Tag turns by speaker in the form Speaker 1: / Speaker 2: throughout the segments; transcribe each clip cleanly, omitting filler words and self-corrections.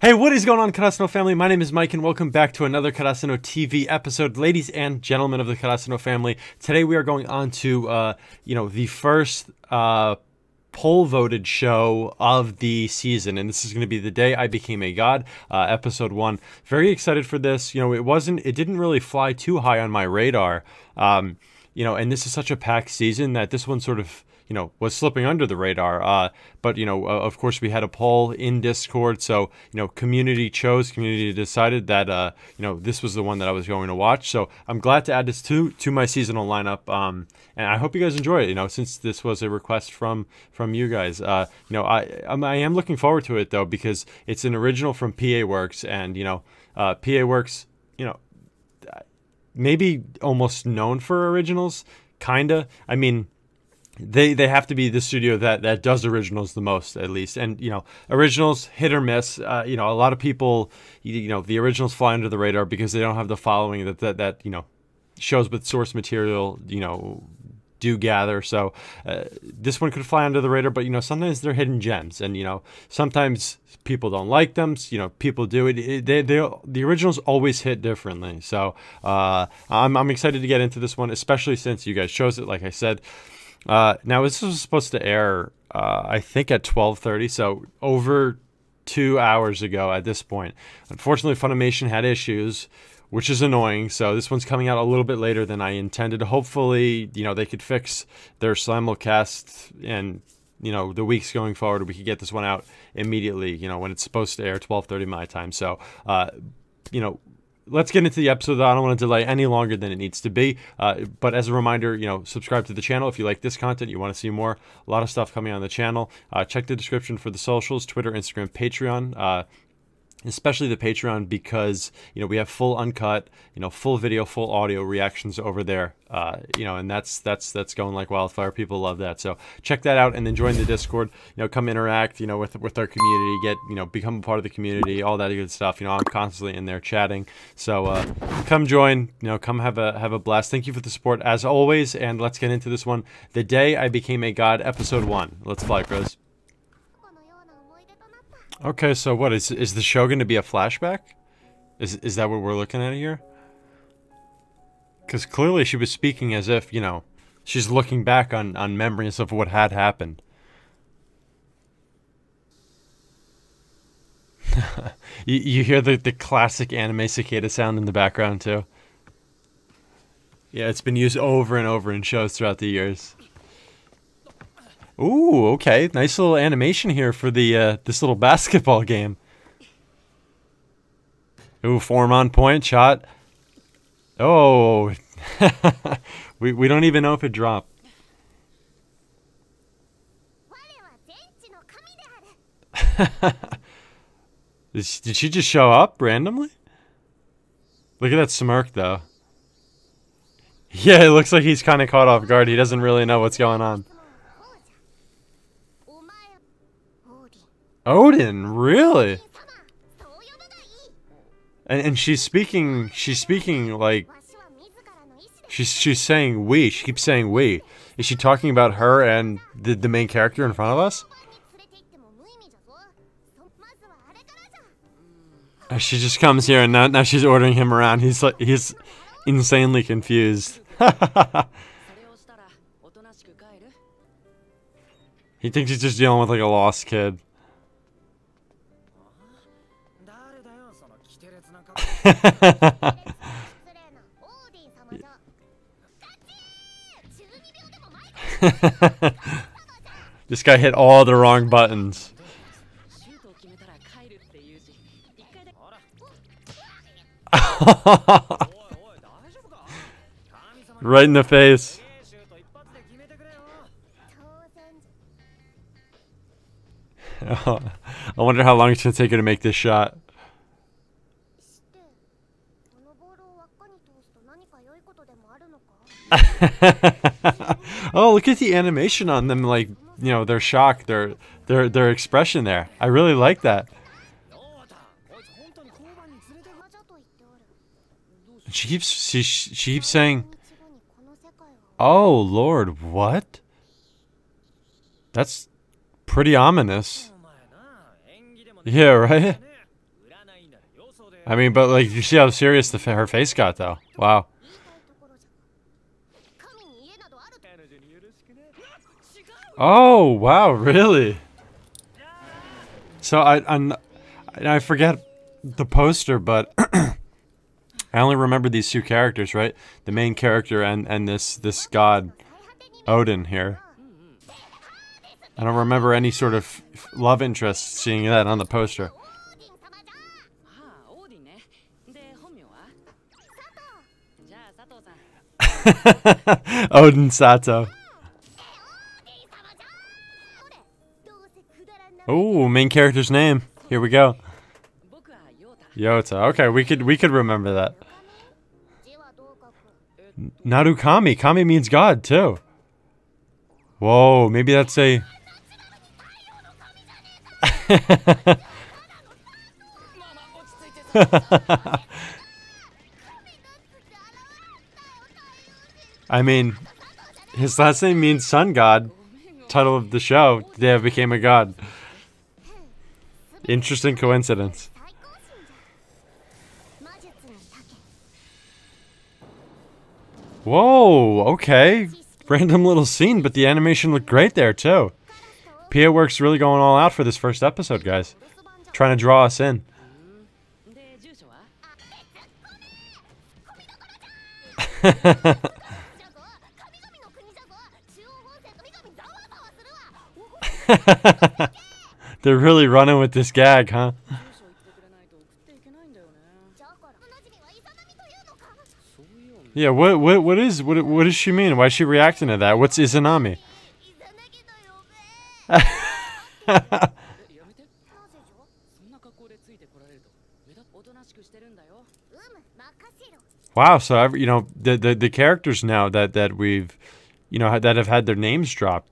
Speaker 1: Hey, what is going on, Karasuno family? My name is Mike, and welcome back to another Karasuno TV episode. Ladies and gentlemen of the Karasuno family, today we are going on to, the first poll voted show of the season, and this is going to be The Day I Became a God, episode 1. Very excited for this. It didn't really fly too high on my radar, and this is such a packed season that this one sort of was slipping under the radar. But of course, we had a poll in Discord, so community decided that this was the one that I was going to watch. So I'm glad to add this to my seasonal lineup. And I hope you guys enjoy it. Since this was a request from you guys. I am looking forward to it though, because it's an original from PA Works, and PA Works, maybe almost known for originals, kinda. I mean, they have to be the studio that does originals the most, at least. And originals hit or miss. A lot of people, the originals fly under the radar because they don't have the following that shows with source material do gather. So this one could fly under the radar, but sometimes they're hidden gems, and sometimes people don't like them. People do it. The originals always hit differently. So I'm excited to get into this one, especially since you guys chose it, like I said. Now this was supposed to air, I think at 12:30, so over 2 hours ago at this point. Unfortunately, Funimation had issues, which is annoying, so this one's coming out a little bit later than I intended. Hopefully, they could fix their simulcast, and the weeks going forward, we could get this one out immediately, when it's supposed to air 12:30 my time. So, let's get into the episode. I don't want to delay any longer than it needs to be. But as a reminder, subscribe to the channel if you like this content, you want to see more. A lot of stuff coming on the channel. Check the description for the socials, Twitter, Instagram, Patreon. Especially the Patreon, because we have full uncut, full video, full audio reactions over there. And that's going like wildfire. People love that. So check that out, and then join the Discord. Come interact, with our community. Become a part of the community. All that good stuff. I'm constantly in there chatting. So come join. Come have a blast. Thank you for the support as always, and let's get into this one. The Day I Became a God, episode 1. Let's fly, Chris. Okay, so what is the show going to be a flashback? Is that what we're looking at here? Because clearly she was speaking as if, she's looking back on memories of what had happened. you hear the classic anime cicada sound in the background too. Yeah, it's been used over and over in shows throughout the years. Ooh, okay. Nice little animation here for the this little basketball game. Ooh, form on point, shot. Oh, we don't even know if it dropped. Did she just show up randomly? Look at that smirk, though. Yeah, it looks like he's kind of caught off guard. He doesn't really know what's going on. Odin, really? And she's speaking like she's saying we. She keeps saying we. Is she talking about her and the main character in front of us? She just comes here, and now she's ordering him around. He's insanely confused. He thinks he's just dealing with like a lost kid. This guy hit all the wrong buttons. Right in the face. I wonder how long it's going to take her to make this shot. Oh, look at the animation on them, like, their shock, their expression there. I really like that. She keeps saying, "Oh Lord, what?" That's pretty ominous. Yeah, right? I mean, but like, you see how serious her face got, though. Wow. Oh, wow, really? So I forget the poster, but I only remember these two characters, right? The main character and this god Odin here. I don't remember any sort of love interest seeing that on the poster. Odin Sato. Oh, main character's name. Here we go. Yota. Okay, we could remember that. Narukami. Kami means God too. Whoa, maybe that's a I mean, his last name means sun god. Title of the show, they became a god. Interesting coincidence. Whoa, okay. Random little scene, but the animation looked great there too. Pia Works really going all out for this first episode, guys. Trying to draw us in. They're really running with this gag, huh? Yeah, what does she mean? Why is she reacting to that? What's Izanami? Wow, so you know the characters now that we've that have had their names dropped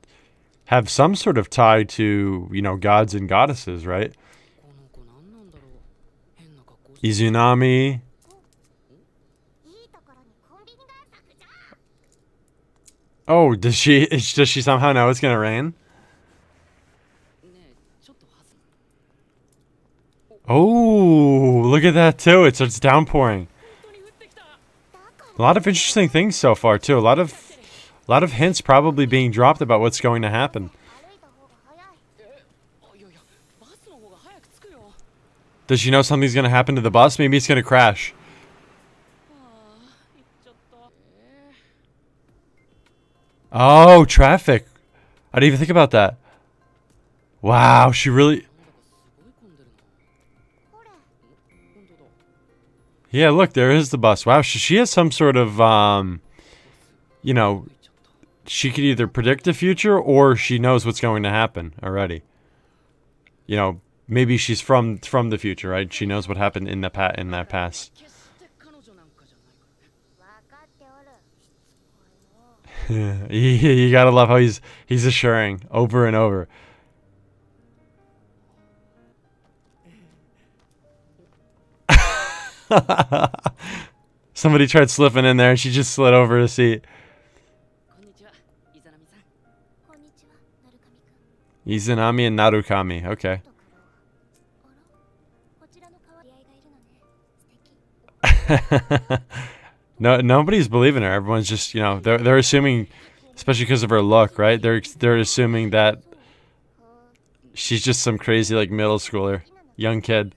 Speaker 1: have some sort of tie to, gods and goddesses, right? Izunami. Oh, does she somehow know it's gonna rain? Oh, look at that too. It starts downpouring. A lot of interesting things so far too. A lot of hints probably being dropped about what's going to happen. Does she know something's going to happen to the bus? Maybe it's going to crash. Oh, traffic. I didn't even think about that. Wow, she really... Yeah, look, there is the bus. Wow, she has some sort of, she could either predict the future or she knows what's going to happen already. Maybe she's from the future, right? She knows what happened in that past. You gotta love how he's assuring over and over. Somebody tried slipping in there and she just slid over a seat. Izanami and Narukami, okay. No, nobody's believing her. Everyone's just, they're assuming, especially because of her look, right? They're assuming that she's just some crazy like middle schooler, young kid.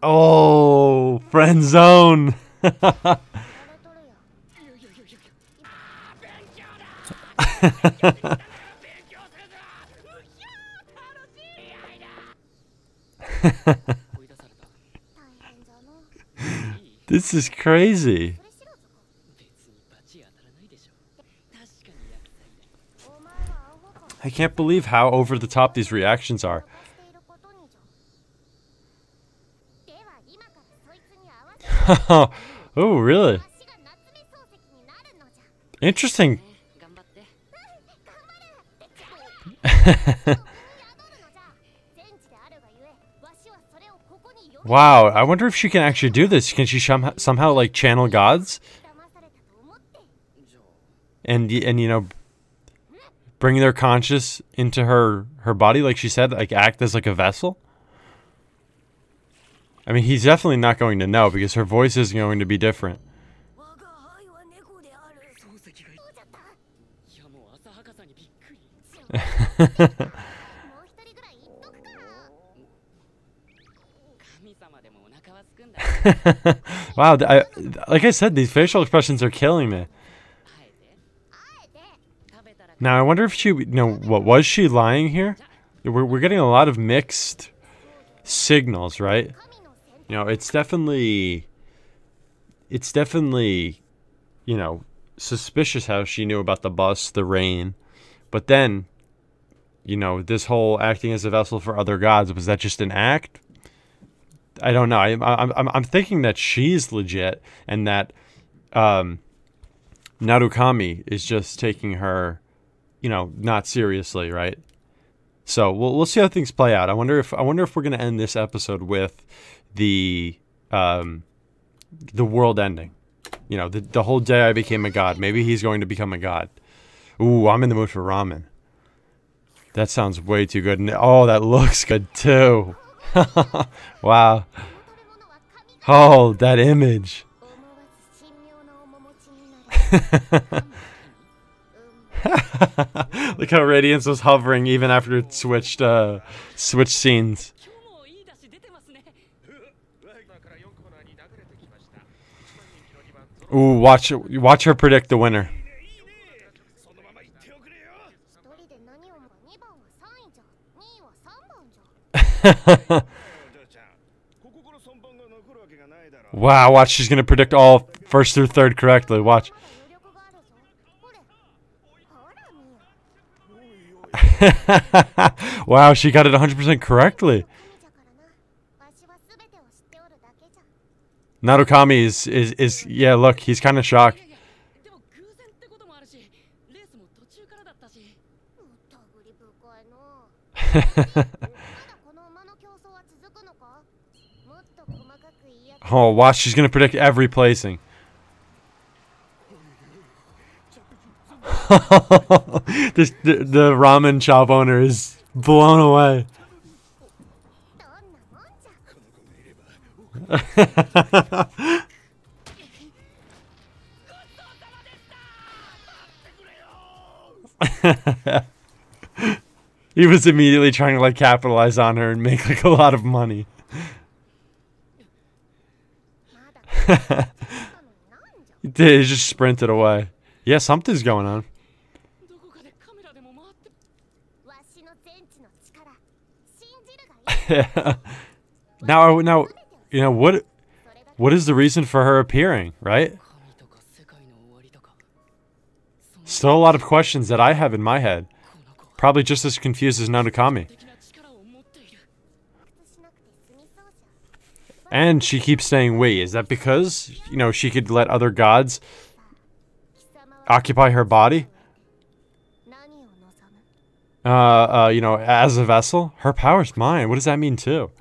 Speaker 1: Oh, friend zone. This is crazy. I can't believe how over the top these reactions are. Oh, really? Interesting. Wow, I wonder if she can actually do this. Can she somehow like channel gods? And bring their conscious into her body, like she said, like act as like a vessel? I mean, he's definitely not going to know because her voice is going to be different. Wow, like I said, these facial expressions are killing me. Now, I wonder if she, what was she lying here? We're getting a lot of mixed signals, right? It's definitely, suspicious how she knew about the bus, the rain, but then, this whole acting as a vessel for other gods, was that just an act? I don't know. I'm thinking that she's legit and that Narukami is just taking her, not seriously, right? So we'll see how things play out. I wonder if we're gonna end this episode with the world ending. The whole day I became a god. Maybe he's going to become a god. Ooh, I'm in the mood for ramen. That sounds way too good. And oh, that looks good too. Wow. Oh, that image. Look how Radiance was hovering even after it switched scenes. Ooh, watch her predict the winner. Wow, watch, she's gonna predict all first through third correctly. Watch. Wow, she got it 100% correctly. Narukami is yeah, look, he's kind of shocked. Oh, watch, she's gonna predict every placing. the ramen shop owner is blown away. He was immediately trying to like capitalize on her and make like a lot of money. He just sprinted away. Yeah, something's going on. Now, what is the reason for her appearing, right? Still a lot of questions that I have in my head. Probably just as confused as Narukami. And she keeps saying we. Is that because, she could let other gods occupy her body? As a vessel? Her power's mine. What does that mean too?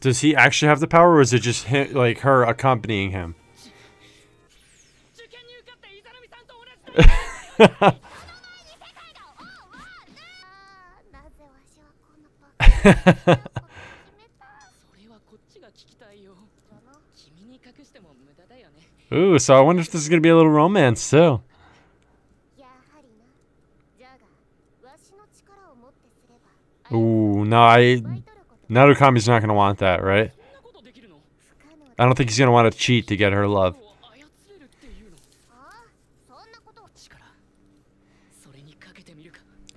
Speaker 1: Does he actually have the power, or is it just him, like her accompanying him? Ooh, so I wonder if this is gonna be a little romance too. Ooh, no, Narukami's not gonna want that, right? I don't think he's gonna want to cheat to get her love.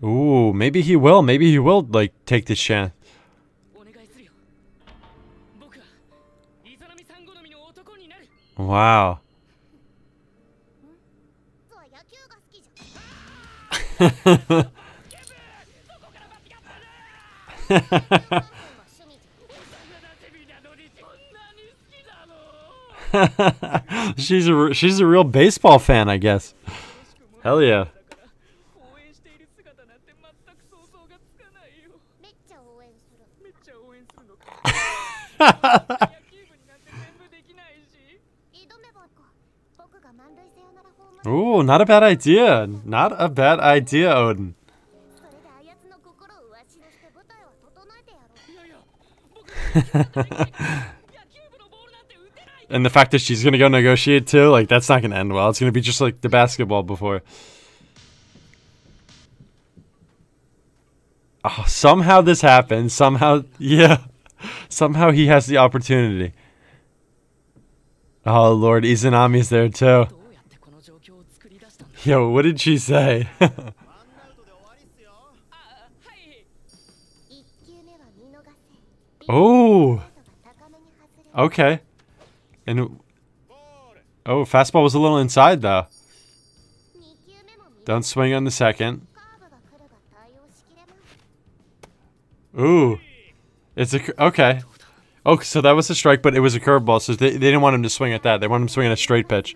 Speaker 1: Ooh, maybe he will. Maybe he will, like, take this chance. Wow. She's a real baseball fan, I guess. Hell yeah. Ooh, not a bad idea. Not a bad idea, Odin. And the fact that she's gonna go negotiate too, like, that's not gonna end well. It's gonna be just like the basketball before. Oh, somehow this happens. Somehow, yeah. Somehow he has the opportunity. Oh, Lord, Izanami's there too. Yo, what did she say? Oh. Okay. And oh, fastball was a little inside though. Don't swing on the second. Ooh. It's a okay. Oh, so that was a strike, but it was a curveball, so they didn't want him to swing at that. They wanted him to swing at a straight pitch.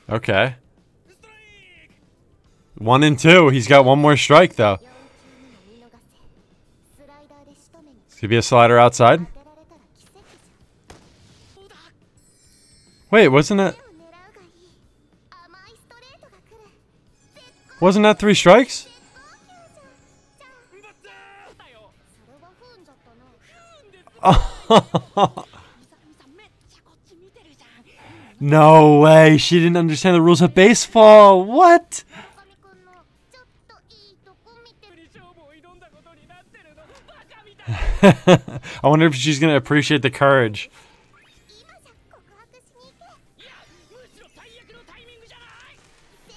Speaker 1: Okay. 1-2. He's got one more strike though. Could be a slider outside. Wait, wasn't that 3 strikes? No way. She didn't understand the rules of baseball. What? I wonder if she's going to appreciate the courage.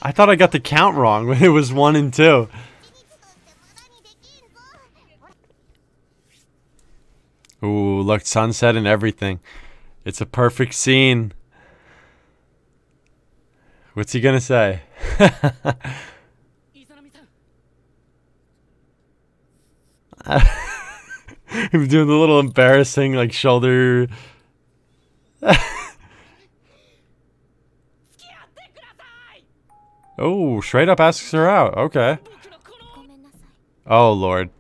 Speaker 1: I thought I got the count wrong when it was 1-2. Ooh, look, sunset and everything. It's a perfect scene. What's he gonna say? He's doing the little embarrassing, like, shoulder. Oh, straight up asks her out. Okay. Oh, Lord.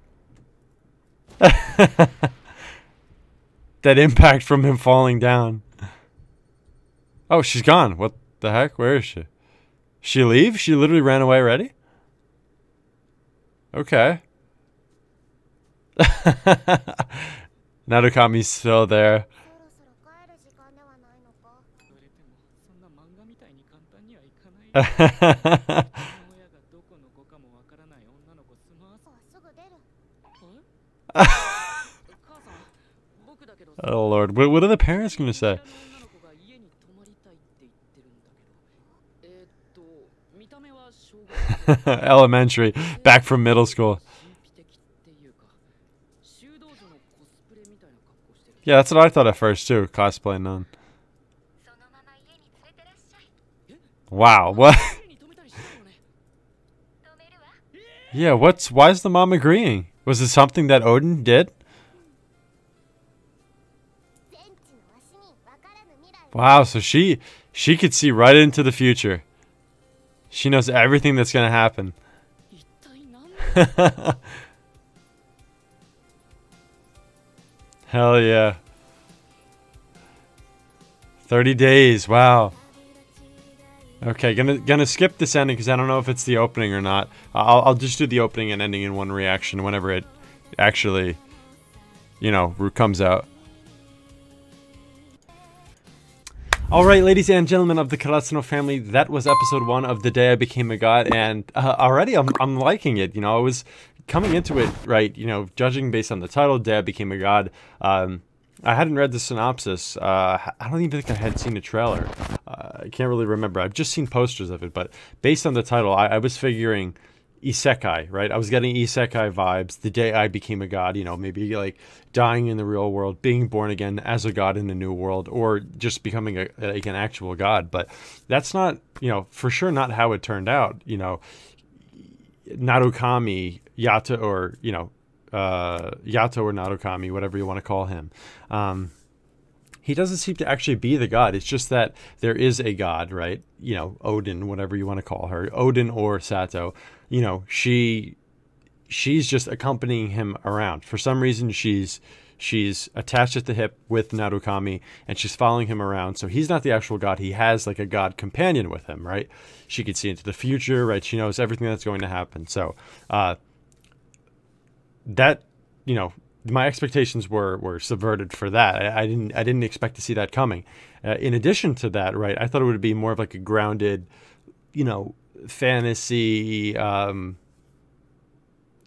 Speaker 1: That impact from him falling down. Oh, she's gone. What the heck? Where is she? She leave? She literally ran away already? Okay. Narukami's still there. Oh, Lord. What are the parents going to say? Elementary. Back from middle school. Yeah, that's what I thought at first, too. Cosplay nun. Wow, what? Yeah, why is the mom agreeing? Was it something that Odin did? Wow, so she could see right into the future. She knows everything that's going to happen. Hell yeah. 30 days, wow. Okay, gonna skip this ending because I don't know if it's the opening or not. I'll just do the opening and ending in one reaction whenever it actually, you know, comes out. Alright, ladies and gentlemen of the Karasuno family, that was episode 1 of The Day I Became a God, and already I'm liking it. You know, I was coming into it, right, you know, judging based on the title, Day I Became a God. I hadn't read the synopsis. I don't even think I had seen a trailer. I can't really remember. I've just seen posters of it, but based on the title, I was figuring isekai, right? I was getting isekai vibes. The day I became a god, you know, maybe like dying in the real world, being born again as a god in a new world, or just becoming like an actual god. But that's not, you know, for sure not how it turned out. You know, Narukami, Yato, or, you know, Yato or Narukami, whatever you want to call him. He doesn't seem to actually be the god. It's just that there is a god, right? You know, Odin, whatever you want to call her, Odin or Sato. You know, she's just accompanying him around. For some reason, she's she's attached at the hip with Narukami, and she's following him around. So he's not the actual god. He has like a god companion with him, right? She can see into the future, right? She knows everything that's going to happen. So that, you know, my expectations were subverted for that. I didn't expect to see that coming. In addition to that, right, I thought it would be more of like a grounded, you know, fantasy, I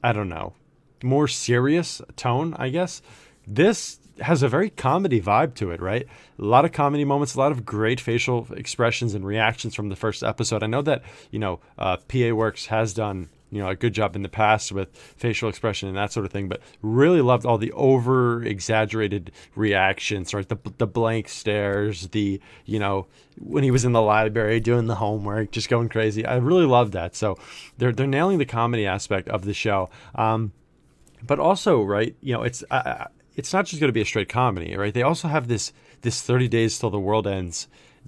Speaker 1: don't know, more serious tone, I guess. This has a very comedy vibe to it, right? A lot of comedy moments, a lot of great facial expressions and reactions from the first episode. I know that, you know, PA Works has done, you know, a good job in the past with facial expression and that sort of thing, but really loved all the over exaggerated reactions, right? The blank stares, the, you know, when he was in the library doing the homework, just going crazy. I really loved that. So they're nailing the comedy aspect of the show. But also, right, you know, it's not just going to be a straight comedy, right? They also have this 30 days till the world ends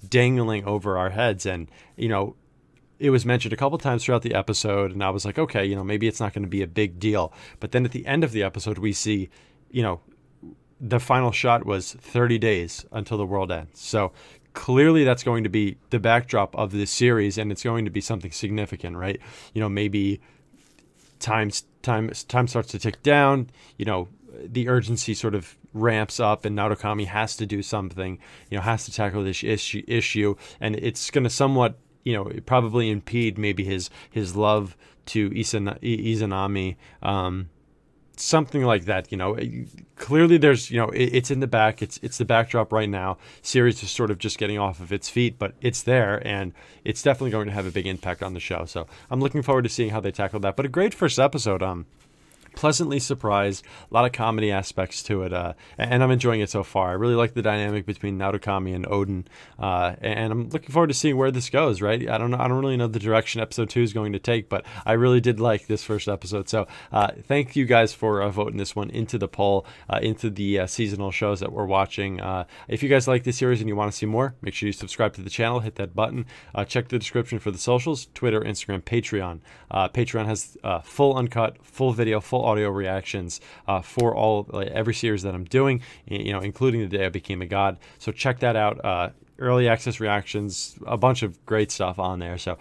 Speaker 1: dangling over our heads. And, you know, it was mentioned a couple times throughout the episode, and I was like, okay, you know, maybe it's not going to be a big deal. But then at the end of the episode, we see, you know, the final shot was 30 days until the world ends. So clearly that's going to be the backdrop of this series, and it's going to be something significant, right? You know, maybe time starts to tick down, you know, the urgency sort of ramps up, and Narukami has to do something, you know, has to tackle this issue, and it's going to somewhat, you know, probably impede maybe his love to Izanami, something like that. You know, clearly there's, you know, it's in the back, it's the backdrop right now. Series is sort of just getting off of its feet, but it's there, and it's definitely going to have a big impact on the show. So I'm looking forward to seeing how they tackle that. But a great first episode. Pleasantly surprised, a lot of comedy aspects to it, and I'm enjoying it so far. I really like the dynamic between Narukami and Odin, and I'm looking forward to seeing where this goes, right? I don't really know the direction episode 2 is going to take, but I really did like this first episode. So thank you guys for voting this one into the poll, into the seasonal shows that we're watching. If you guys like this series and you want to see more, make sure you subscribe to the channel, hit that button, check the description for the socials, Twitter, Instagram, Patreon. Patreon has full uncut, full video, full audio reactions for every series that I'm doing, you know, including the day I became a god. So check that out. Early access reactions, a bunch of great stuff on there. So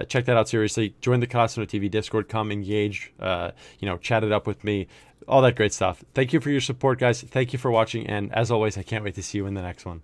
Speaker 1: check that out seriously. Join the Karasuno TV Discord. Come engage. You know, chat it up with me. All that great stuff. Thank you for your support, guys. Thank you for watching, and as always, I can't wait to see you in the next one.